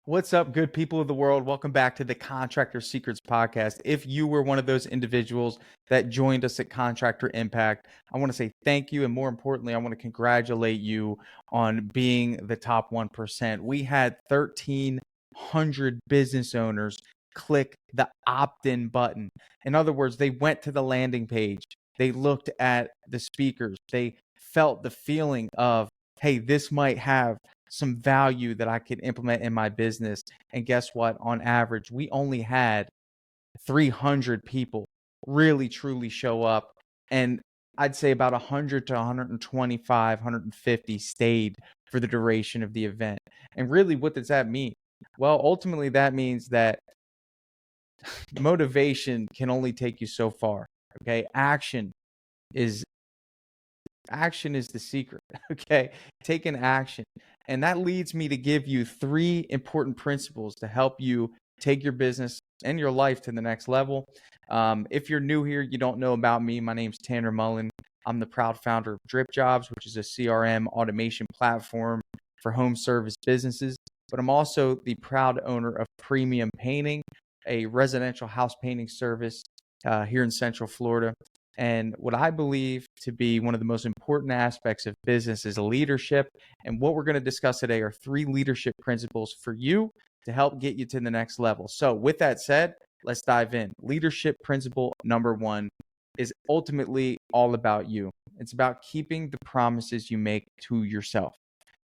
What's up, good people of the world? Welcome back to the Contractor Secrets Podcast. If you were one of those individuals that joined us at Contractor Impact, I want to say thank you. And more importantly, I want to congratulate you on being the top 1%. We had 1,300 business owners click the opt-in button. In other words, they went to the landing page, they looked at the speakers, they felt the feeling of, hey, this might have some value that I could implement in my business. And guess what? On average, we only had 300 people really truly show up. And I'd say about 100 to 125, 150 stayed for the duration of the event. And really, what does that mean? Well, ultimately, that means that motivation can only take you so far. Okay. Is action is the secret. Okay. Take an action. And that leads me to give you three important principles to help you take your business and your life to the next level. If you're new here, you don't know about me. My name's Tanner Mullen. I'm the proud founder of Drip Jobs, which is a CRM automation platform for home service businesses. But I'm also the proud owner of Premium Painting, a residential house painting service here in Central Florida. And what I believe to be one of the most important aspects of business is leadership. And what we're going to discuss today are three leadership principles for you to help get you to the next level. So, with that said, let's dive in. Leadership principle number one is ultimately all about you. It's about keeping the promises you make to yourself.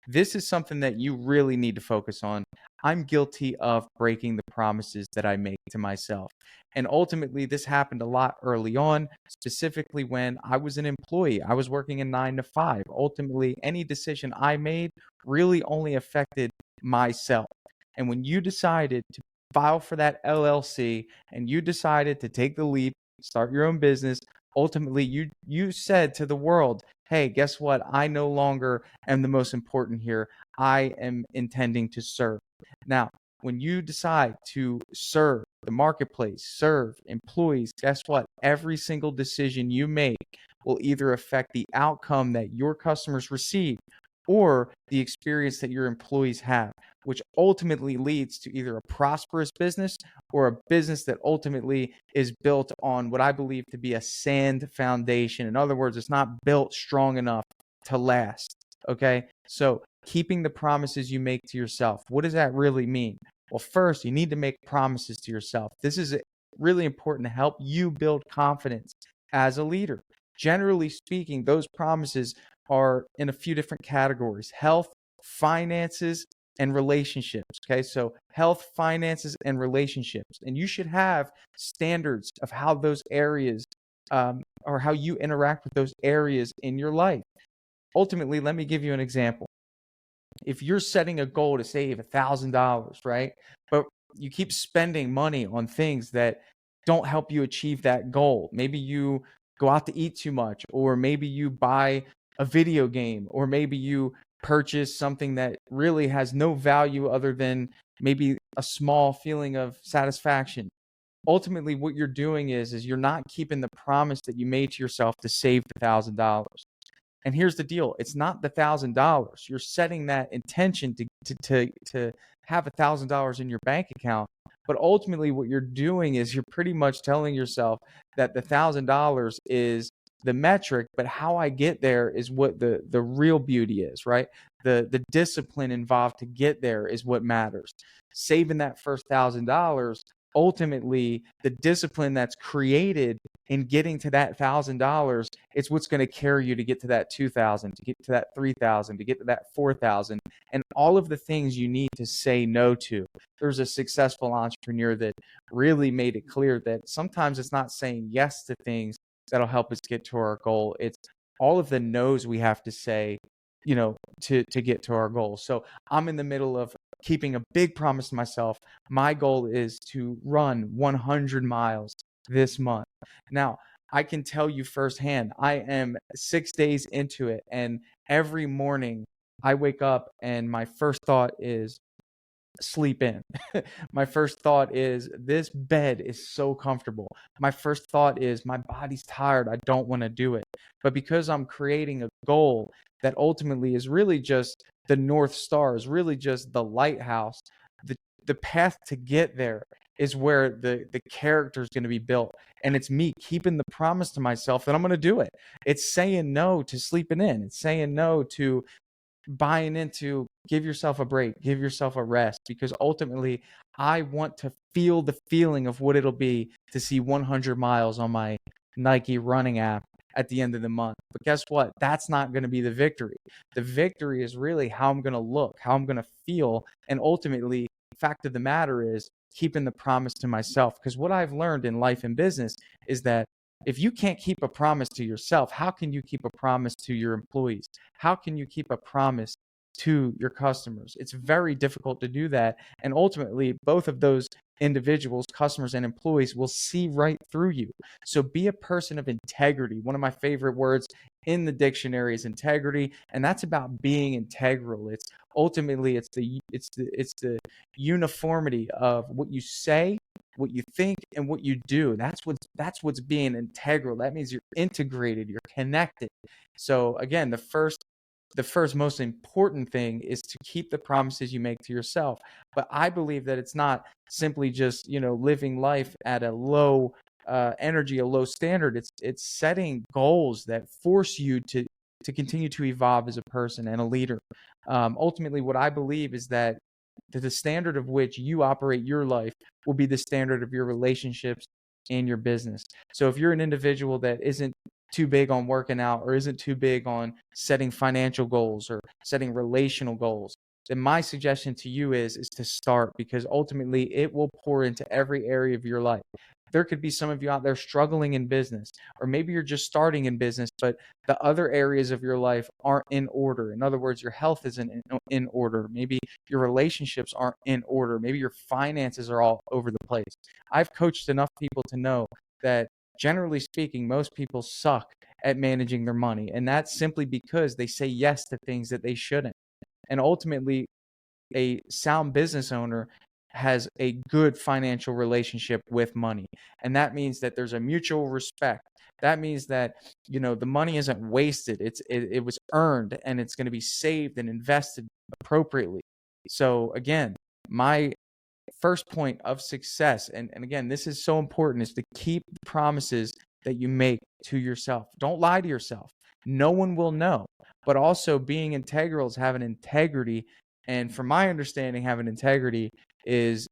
This is something that you really need to focus on. I'm guilty of breaking the promises that I make to myself. And ultimately, this happened a lot early on, specifically when I was an employee. I was working a 9 to 5. Ultimately, any decision I made really only affected myself. And when you decided to file for that LLC and you decided to take the leap, start your own business, ultimately you said to the world, hey, guess what? I no longer am the most important here. I am intending to serve. Now, when you decide to serve the marketplace, serve employees, guess what? Every single decision you make will either affect the outcome that your customers receive or the experience that your employees have, which ultimately leads to either a prosperous business or a business that ultimately is built on what I believe to be a sand foundation. In other words, it's not built strong enough to last. Okay. So keeping the promises you make to yourself, what does that really mean? Well, first, you need to make promises to yourself. This is really important to help you build confidence as a leader. Generally speaking, those promises are in a few different categories: health, finances, and relationships. Okay, so health, finances, and relationships. And you should have standards of how those areas or how you interact with those areas in your life. Ultimately, let me give you an example. If you're setting a goal to save $1,000, right? But you keep spending money on things that don't help you achieve that goal. Maybe you go out to eat too much, or maybe you buy a video game, or maybe you purchase something that really has no value other than maybe a small feeling of satisfaction. Ultimately, what you're doing is you're not keeping the promise that you made to yourself to save the $1,000. And here's the deal: it's not the $1,000. You're setting that intention to have $1,000 in your bank account. But ultimately, what you're doing is you're pretty much telling yourself that the $1,000 is the metric, but how I get there is what the real beauty is, right? The discipline involved to get there is what matters. Saving that first $1,000, ultimately, the discipline that's created in getting to that $1,000, it's what's going to carry you to get to that 2,000, to get to that 3,000, to get to that 4,000, and all of the things you need to say no to. There's a successful entrepreneur that really made it clear that sometimes it's not saying yes to things that'll help us get to our goal. It's all of the no's we have to say, to get to our goal. So I'm in the middle of keeping a big promise to myself. My goal is to run 100 miles this month. Now, I can tell you firsthand, I am 6 days into it, and every morning I wake up and my first thought is sleep in. My first thought is this bed is so comfortable. My first thought is my body's tired. I don't want to do it. But because I'm creating a goal that ultimately is really just the North Star, is really just the lighthouse, the the path to get there is where the character is going to be built. And it's me keeping the promise to myself that I'm going to do it. It's saying no to sleeping in. It's saying no to buying into give yourself a break, give yourself a rest, because ultimately I want to feel the feeling of what it'll be to see 100 miles on my Nike running app at the end of the month. But guess what? That's not going to be the victory. The victory is really how I'm going to look, how I'm going to feel. And ultimately, fact of the matter is keeping the promise to myself. Because what I've learned in life and business is that if you can't keep a promise to yourself, how can you keep a promise to your employees? How can you keep a promise to your customers? It's very difficult to do that. And ultimately, both of those individuals, customers and employees, will see right through you. So be a person of integrity. One of my favorite words in the dictionary is integrity, and that's about being integral. It's ultimately it's the uniformity of what you say, what you think, and what you do. That's what's being integral. That means you're integrated, you're connected. So again, the first most important thing is to keep the promises you make to yourself. But I believe that it's not simply just living life at a low energy, a low standard. It's setting goals that force you to continue to evolve as a person and a leader. Ultimately, what I believe is that the standard of which you operate your life will be the standard of your relationships and your business. So if you're an individual that isn't too big on working out or isn't too big on setting financial goals or setting relational goals, then my suggestion to you is to start, because ultimately it will pour into every area of your life. There could be some of you out there struggling in business, or maybe you're just starting in business, but the other areas of your life aren't in order. In other words, your health isn't in order. Maybe your relationships aren't in order. Maybe your finances are all over the place. I've coached enough people to know that generally speaking, most people suck at managing their money. And that's simply because they say yes to things that they shouldn't. And ultimately, a sound business owner has a good financial relationship with money. And that means that there's a mutual respect. That means that, the money isn't wasted. It was earned, and it's going to be saved and invested appropriately. So again, my first point of success, and again, this is so important, is to keep the promises that you make to yourself. Don't lie to yourself. No one will know. But also, being integral is having integrity. And from my understanding, having integrity is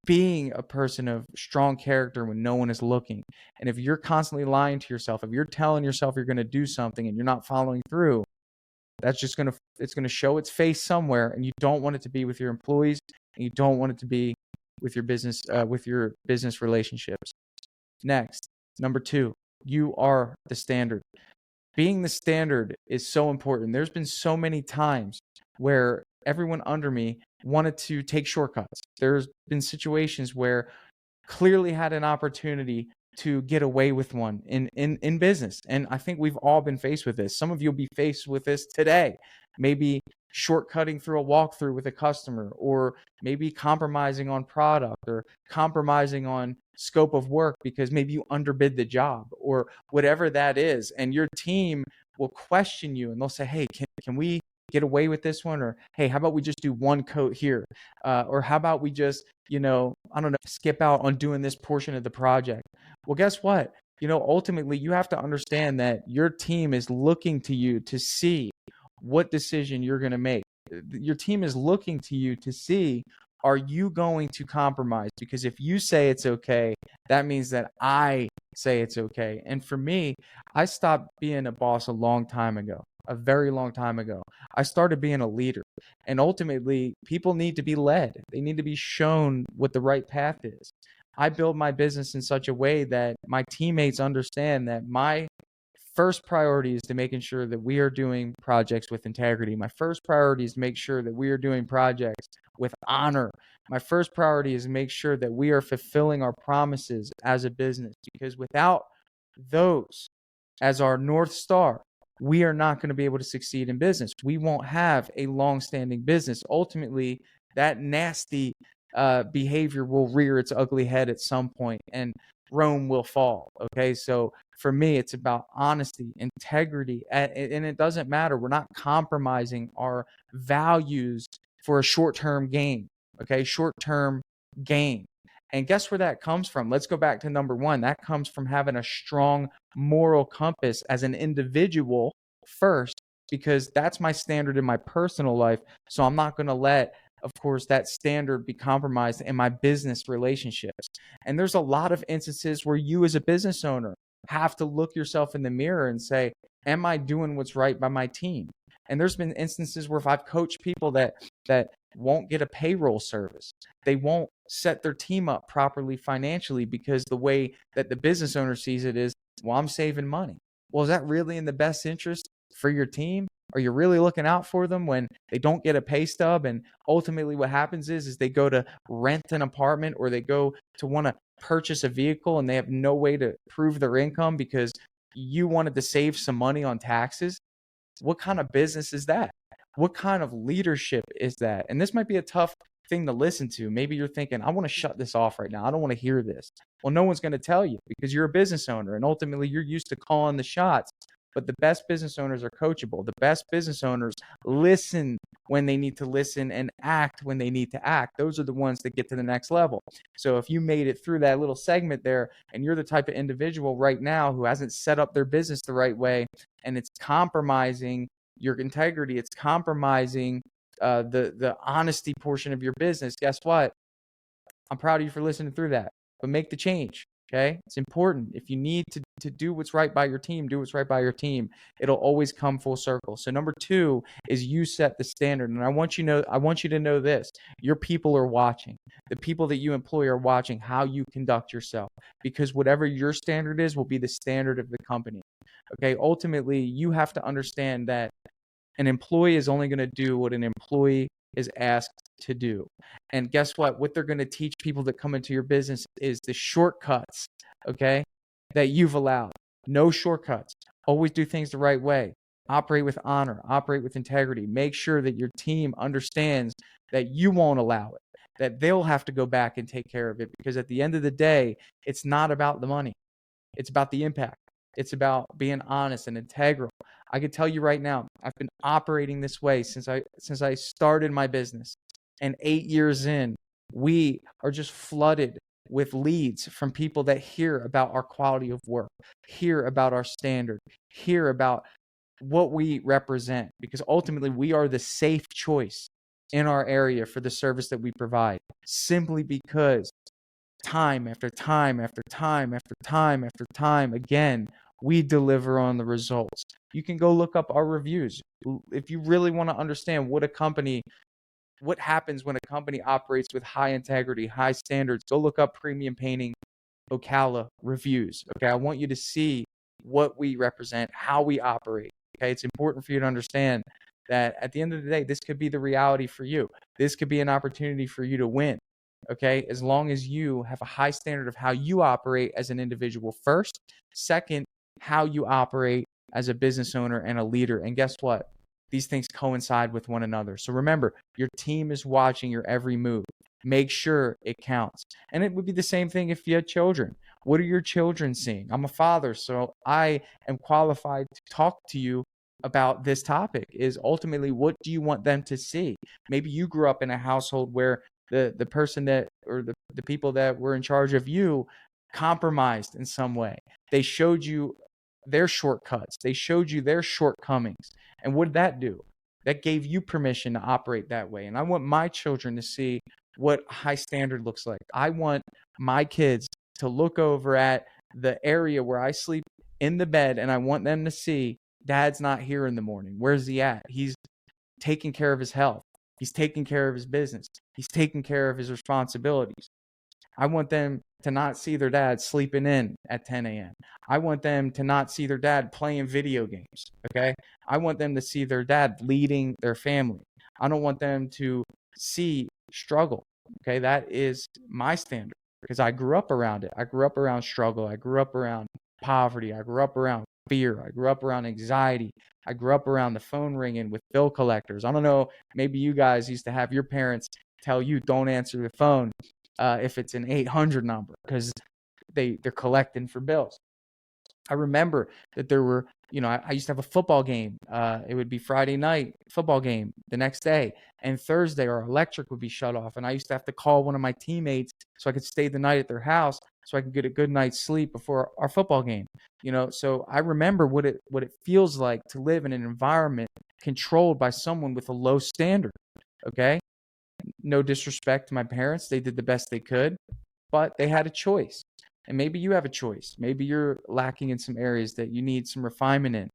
being a person of strong character when no one is looking. And if you're constantly lying to yourself, if you're telling yourself you're going to do something and you're not following through, that's just going to show its face somewhere. And you don't want it to be with your employees, and you don't want it to be with your business relationships. Next, number 2, you are the standard. Being the standard is so important. There's been so many times where everyone under me wanted to take shortcuts. There's been situations where clearly had an opportunity to get away with one in business. And I think we've all been faced with this. Some of you will be faced with this today. Maybe shortcutting through a walkthrough with a customer, or maybe compromising on product, or compromising on scope of work because maybe you underbid the job, or whatever that is. And your team will question you, and they'll say, hey, can we get away with this one? Or, hey, how about we just do one coat here? Or how about we just, I don't know, skip out on doing this portion of the project? Well, guess what? Ultimately, you have to understand that your team is looking to you to see what decision you're going to make. Your team is looking to you to see, are you going to compromise? Because if you say it's okay, that means that I say it's okay. And for me, I stopped being a boss a long time ago, a very long time ago. I started being a leader. And ultimately, people need to be led. They need to be shown what the right path is. I build my business in such a way that my teammates understand that my first priority is to making sure that we are doing projects with integrity. My first priority is to make sure that we are doing projects with honor. My first priority is to make sure that we are fulfilling our promises as a business, because without those as our North Star, we are not going to be able to succeed in business. We won't have a long-standing business. Ultimately, that nasty behavior will rear its ugly head at some point, and Rome will fall. Okay, so for me, it's about honesty, integrity, and it doesn't matter. We're not compromising our values for a short-term gain. okay? Short-term gain. And guess where that comes from? Let's go back to number one. That comes from having a strong moral compass as an individual first, because that's my standard in my personal life. So I'm not going to let, of course, that standard be compromised in my business relationships. And there's a lot of instances where you as a business owner have to look yourself in the mirror and say, am I doing what's right by my team? And there's been instances where if I've coached people that won't get a payroll service, they won't set their team up properly financially because the way that the business owner sees it is, well, I'm saving money. Well, is that really in the best interest for your team? Are you really looking out for them when they don't get a pay stub? And ultimately what happens is they go to rent an apartment, or they go to want to purchase a vehicle and they have no way to prove their income because you wanted to save some money on taxes. What kind of business is that? What kind of leadership is that? And this might be a tough thing to listen to. Maybe you're thinking, I want to shut this off right now. I don't want to hear this. Well, no one's going to tell you because you're a business owner and ultimately you're used to calling the shots. But the best business owners are coachable. The best business owners listen when they need to listen and act when they need to act. Those are the ones that get to the next level. So if you made it through that little segment there and you're the type of individual right now who hasn't set up their business the right way and it's compromising your integrity, it's compromising the honesty portion of your business, guess what? I'm proud of you for listening through that. But make the change. Okay, it's important. If you need to do what's right by your team, do what's right by your team. It'll always come full circle. So number two is you set the standard. And I want you to know this. Your people are watching. The people that you employ are watching how you conduct yourself, because whatever your standard is will be the standard of the company. Okay, ultimately, you have to understand that an employee is only going to do what an employee is asked to do. And guess what? What they're going to teach people that come into your business is the shortcuts, okay, that you've allowed. No shortcuts. Always do things the right way. Operate with honor. Operate with integrity. Make sure that your team understands that you won't allow it, that they'll have to go back and take care of it, because at the end of the day, it's not about the money. It's about the impact. It's about being honest and integral. I can tell you right now, I've been operating this way since I started my business. And 8 years in, we are just flooded with leads from people that hear about our quality of work, hear about our standard, hear about what we represent, because ultimately we are the safe choice in our area for the service that we provide, simply because time after time after time after time after time again, we deliver on the results. You can go look up our reviews. If you really want to understand what happens when a company operates with high integrity, high standards, go look up Premium Painting Ocala reviews. Okay, I want you to see what we represent, how we operate. Okay, it's important for you to understand that at the end of the day, this could be the reality for you. This could be an opportunity for you to win. Okay, as long as you have a high standard of how you operate as an individual first. Second, how you operate as a business owner and a leader. And guess what? These things coincide with one another. So remember, your team is watching your every move. Make sure it counts. And it would be the same thing if you had children. What are your children seeing? I'm a father, so I am qualified to talk to you about this topic. Is ultimately, what do you want them to see? Maybe you grew up in a household where the person that, or the people that were in charge of you, compromised in some way. They showed you their shortcuts. They showed you their shortcomings. And what did that do? That gave you permission to operate that way. And I want my children to see what high standard looks like. I want my kids to look over at the area where I sleep in the bed, and I want them to see Dad's not here in the morning. Where's he at? He's taking care of his health. He's taking care of his business. He's taking care of his responsibilities. I want them to not see their dad sleeping in at 10 a.m. I want them to not see their dad playing video games, okay? I want them to see their dad leading their family. I don't want them to see struggle, okay? That is my standard, because I grew up around it. I grew up around struggle. I grew up around poverty. I grew up around fear. I grew up around anxiety. I grew up around the phone ringing with bill collectors. I don't know, maybe you guys used to have your parents tell you don't answer the phone if it's an 800 number, because they're collecting for bills. I remember that there were, I used to have a football game. It would be Friday night football game the next day, and Thursday our electric would be shut off, and I used to have to call one of my teammates so I could stay the night at their house so I could get a good night's sleep before our football game. So I remember what it feels like to live in an environment controlled by someone with a low standard. Okay, no disrespect to my parents, they did the best they could, but they had a choice. And maybe you have a choice. Maybe you're lacking in some areas that you need some refinement in.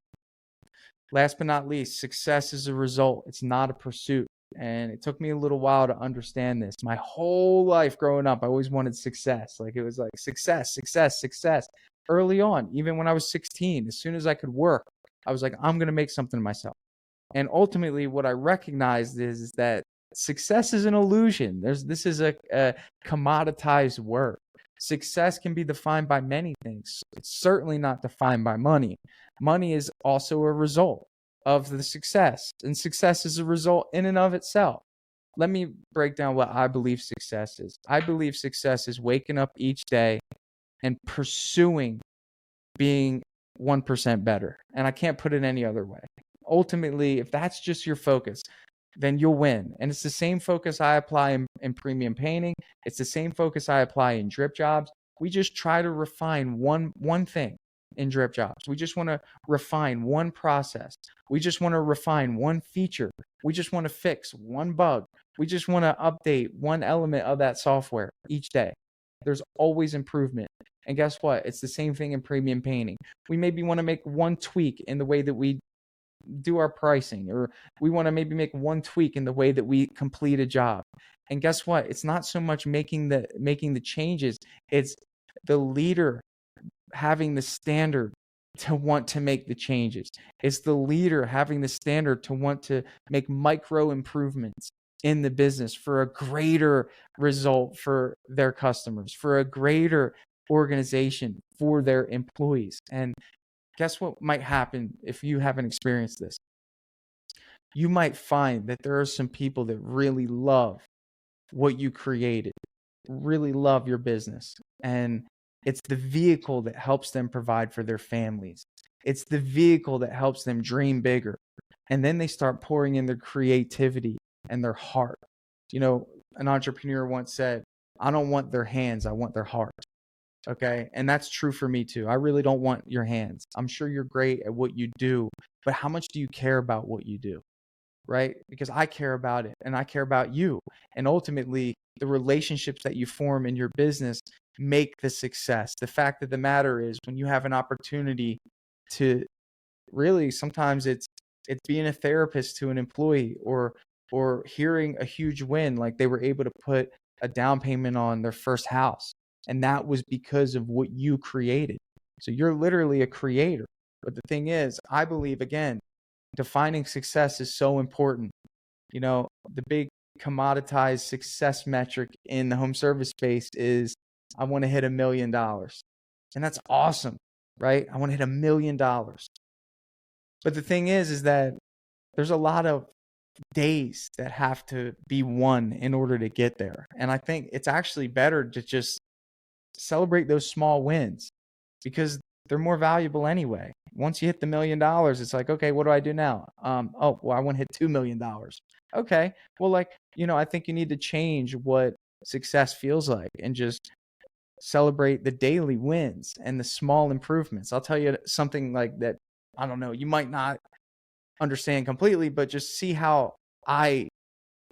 Last but not least, success is a result. It's not a pursuit. And it took me a little while to understand this. My whole life growing up, I always wanted success. Like it was like success, success, success. Early on, even when I was 16, as soon as I could work, I was like, I'm going to make something of myself. And ultimately, what I recognized is that success is an illusion. This is a commoditized word. Success can be defined by many things. It's certainly not defined by money. Money is also a result of the success, and success is a result in and of itself. Let me break down what I believe success is. I believe success is waking up each day and pursuing being 1% better. And I can't put it any other way. Ultimately, if that's just your focus, then you'll win. And it's the same focus I apply in premium painting. It's the same focus I apply in drip jobs. We just try to refine one thing in drip jobs. We just want to refine one process. We just want to refine one feature. We just want to fix one bug. We just want to update one element of that software each day. There's always improvement. And guess what? It's the same thing in premium painting. We maybe want to make one tweak in the way that we do our pricing, or we want to maybe make one tweak in the way that we complete a job. And guess what? It's not so much making the changes. It's the leader having the standard to want to make the changes. It's the leader having the standard to want to make micro improvements in the business for a greater result for their customers, for a greater organization for their employees. And guess what might happen if you haven't experienced this? You might find that there are some people that really love what you created, really love your business. And it's the vehicle that helps them provide for their families. It's the vehicle that helps them dream bigger. And then they start pouring in their creativity and their heart. An entrepreneur once said, I don't want their hands, I want their heart. Okay. And that's true for me too. I really don't want your hands. I'm sure you're great at what you do, but how much do you care about what you do? Right? Because I care about it and I care about you. And ultimately, the relationships that you form in your business make the success. The fact of the matter is, when you have an opportunity to really, sometimes it's being a therapist to an employee, or hearing a huge win, like they were able to put a down payment on their first house. And that was because of what you created. So you're literally a creator. But the thing is, I believe, again, defining success is so important. The big commoditized success metric in the home service space is, I want to hit $1 million. And that's awesome, right? I want to hit $1 million. But the thing is that there's a lot of days that have to be won in order to get there. And I think it's actually better to just celebrate those small wins, because they're more valuable anyway. Once you hit the $1 million, it's like, okay, what do I do now? I want to hit $2 million. Okay. Well, I think you need to change what success feels like and just celebrate the daily wins and the small improvements. I'll tell you something like that. I don't know, you might not understand completely, but just see how I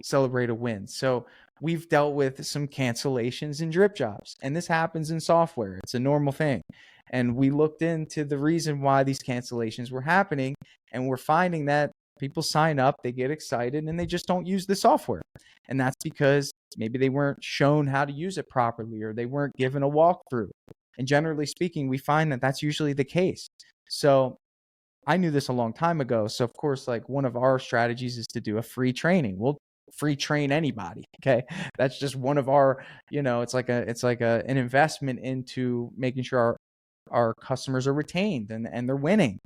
celebrate a win. So we've dealt with some cancellations in drip jobs, and this happens in software. It's a normal thing. And we looked into the reason why these cancellations were happening, and we're finding that people sign up, they get excited, and they just don't use the software. And that's because maybe they weren't shown how to use it properly, or they weren't given a walkthrough. And generally speaking, we find that that's usually the case. So I knew this a long time ago. So of course, one of our strategies is to do a free training. We'll free train anybody. Okay. That's just one of our, it's like an investment into making sure our customers are retained and they're winning.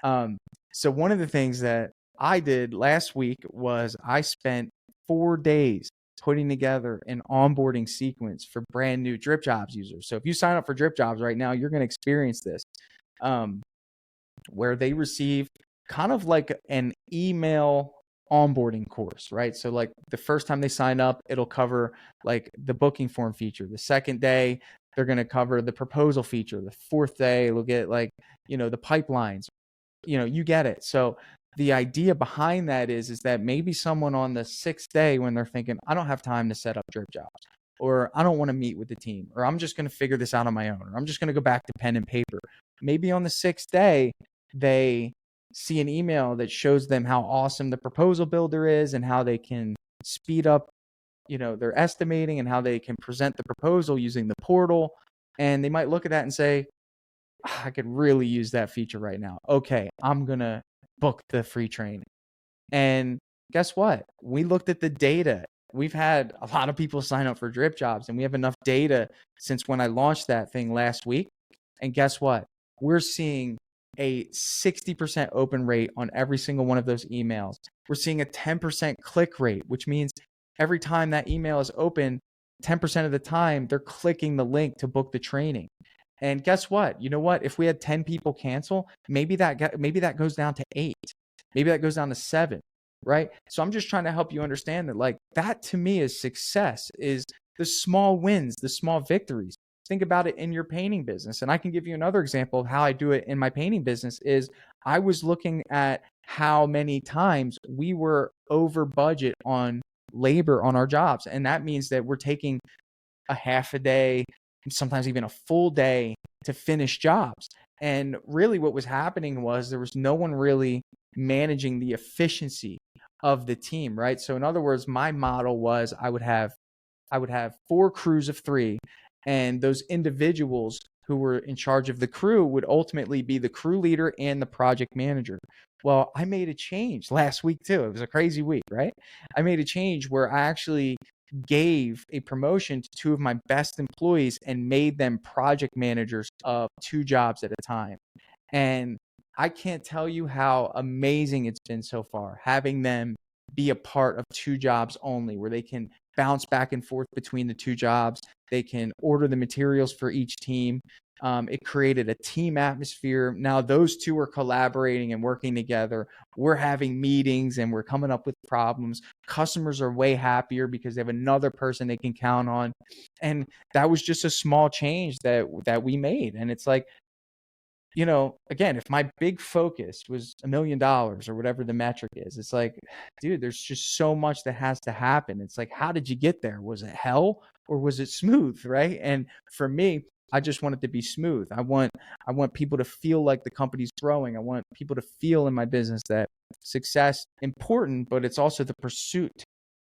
So one of the things that I did last week was I spent 4 days putting together an onboarding sequence for brand new Drip Jobs users. So if you sign up for Drip Jobs right now, you're going to experience this. where they receive kind of like an email onboarding course, right? So like the first time they sign up, it'll cover like the booking form feature. The second day, they're going to cover the proposal feature. The fourth day, they'll get like, the pipelines. You get it. So the idea behind that is that maybe someone on the sixth day, when they're thinking, I don't have time to set up drip jobs, or I don't want to meet with the team, or I'm just going to figure this out on my own, or I'm just going to go back to pen and paper. Maybe on the sixth day, they see an email that shows them how awesome the proposal builder is and how they can speed up, their estimating, and how they can present the proposal using the portal. And they might look at that and say, I could really use that feature right now. Okay, I'm going to book the free training. And guess what? We looked at the data. We've had a lot of people sign up for drip jobs, and we have enough data since when I launched that thing last week. And guess what? We're seeing a 60% open rate on every single one of those emails. We're seeing a 10% click rate, which means every time that email is open, 10% of the time they're clicking the link to book the training. And guess what? You know what? If we had 10 people cancel, maybe that goes down to 8. Maybe that goes down to 7, right? So I'm just trying to help you understand that, like, that to me is success, is the small wins, the small victories. Think about it in your painting business. And I can give you another example of how I do it in my painting business. Is I was looking at how many times we were over budget on labor on our jobs. And that means that we're taking a half a day, sometimes even a full day to finish jobs. And really what was happening was there was no one really managing the efficiency of the team, right? So in other words, my model was I would have 4 crews of 3, and those individuals who were in charge of the crew would ultimately be the crew leader and the project manager. Well, I made a change last week too. It was a crazy week, right? I made a change where I actually gave a promotion to 2 of my best employees and made them project managers of 2 jobs at a time. And I can't tell you how amazing it's been so far, having them be a part of 2 jobs only, where they can bounce back and forth between the 2 jobs. They can order the materials for each team. It created a team atmosphere. Now those 2 are collaborating and working together. We're having meetings and we're coming up with problems. Customers are way happier because they have another person they can count on. And that was just a small change that we made. And it's like, again, if my big focus was $1 million or whatever the metric is, it's like, dude, there's just so much that has to happen. It's like, how did you get there? Was it hell or was it smooth? Right. And for me, I just want it to be smooth. I want people to feel like the company's growing. I want people to feel in my business that success important, but it's also the pursuit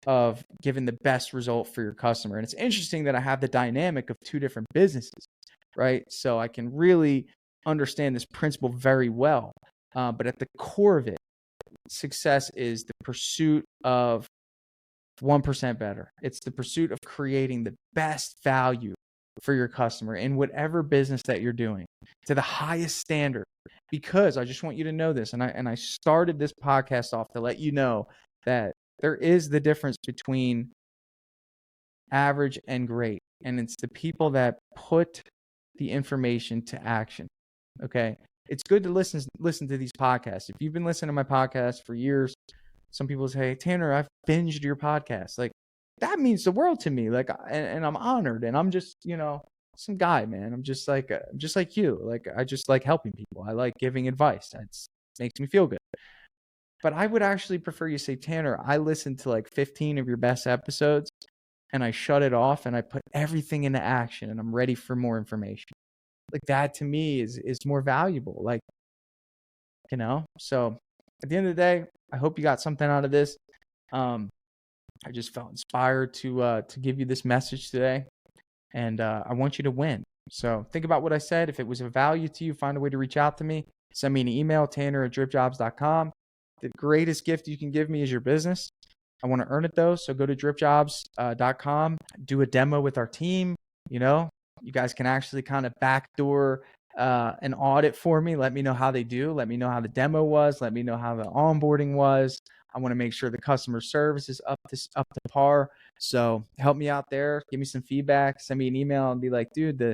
of giving the best result for your customer. And it's interesting that I have the dynamic of 2 different businesses, right? So I can really understand this principle very well. But at the core of it, success is the pursuit of 1% better. It's the pursuit of creating the best value for your customer in whatever business that you're doing to the highest standard. Because I just want you to know this, and I started this podcast off to let you know that there is the difference between average and great, and it's the people that put the information to action. Okay. It's good to listen to these podcasts. If you've been listening to my podcast for years, some people say, hey, Tanner, I've binged your podcast. Like, that means the world to me. Like, and I'm honored, and I'm just, some guy, man. I'm just like you. Like, I just like helping people. I like giving advice. It makes me feel good. But I would actually prefer you say, Tanner, I listened to like 15 of your best episodes and I shut it off and I put everything into action and I'm ready for more information. Like, that to me is more valuable. Like, so at the end of the day, I hope you got something out of this. I just felt inspired to give you this message today, and I want you to win. So think about what I said. If it was of value to you, find a way to reach out to me. Send me an email, tanner@dripjobs.com. The greatest gift you can give me is your business. I want to earn it though. So go to dripjobs.com, do a demo with our team. You guys can actually kind of backdoor an audit for me. Let me know how they do. Let me know how the demo was. Let me know how the onboarding was. I want to make sure the customer service is up to par. So help me out there. Give me some feedback. Send me an email and be like, dude,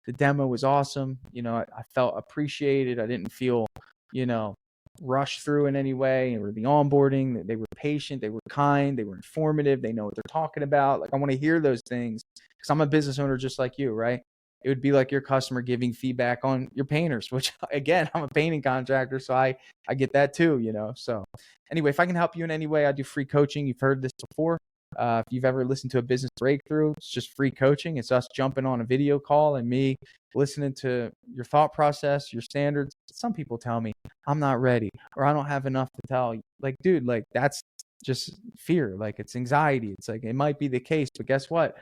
The demo was awesome. I felt appreciated. I didn't feel, you know, rushed through in any way, or the onboarding. They were patient, they were kind, they were informative, they know what they're talking about. Like, I want to hear those things because I'm a business owner just like you, right? It would be like your customer giving feedback on your painters, which again, I'm a painting contractor, so I get that too. So anyway, if I can help you in any way, I do free coaching. You've heard this before. If you've ever listened to a business breakthrough, it's just free coaching. It's us jumping on a video call and me listening to your thought process, your standards. Some people tell me I'm not ready or I don't have enough to tell. Like, dude, like, that's just fear. Like, it's anxiety. It's like, it might be the case, but guess what?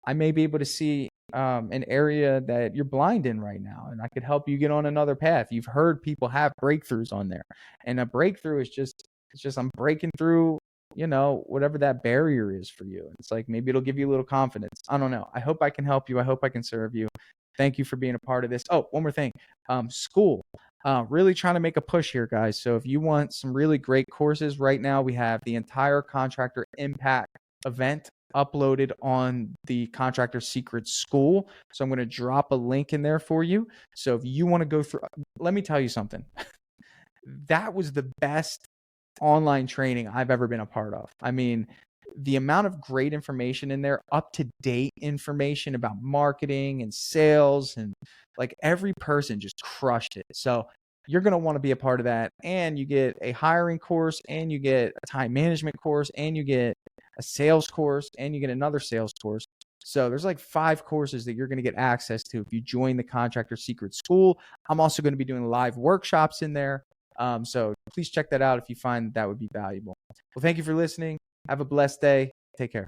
I may be able to see an area that you're blind in right now, and I could help you get on another path. You've heard people have breakthroughs on there, and a breakthrough is just I'm breaking through, whatever that barrier is for you. It's like, maybe it'll give you a little confidence. I don't know. I hope I can help you. I hope I can serve you. Thank you for being a part of this. Oh, one more thing. School. Really trying to make a push here, guys. So if you want some really great courses right now, we have the entire Contractor Impact event uploaded on the Contractor Secrets School. So I'm going to drop a link in there for you. So if you want to go through, let me tell you something. That was the best online training I've ever been a part of. I mean, the amount of great information in there, up to date information about marketing and sales, and like, every person just crushed it. So you're going to want to be a part of that. And you get a hiring course, and you get a time management course, and you get a sales course, and you get another sales course. So there's like 5 courses that you're going to get access to if you join the Contractor Secret School. I'm also going to be doing live workshops in there. So please check that out if you find that would be valuable. Well, thank you for listening. Have a blessed day. Take care.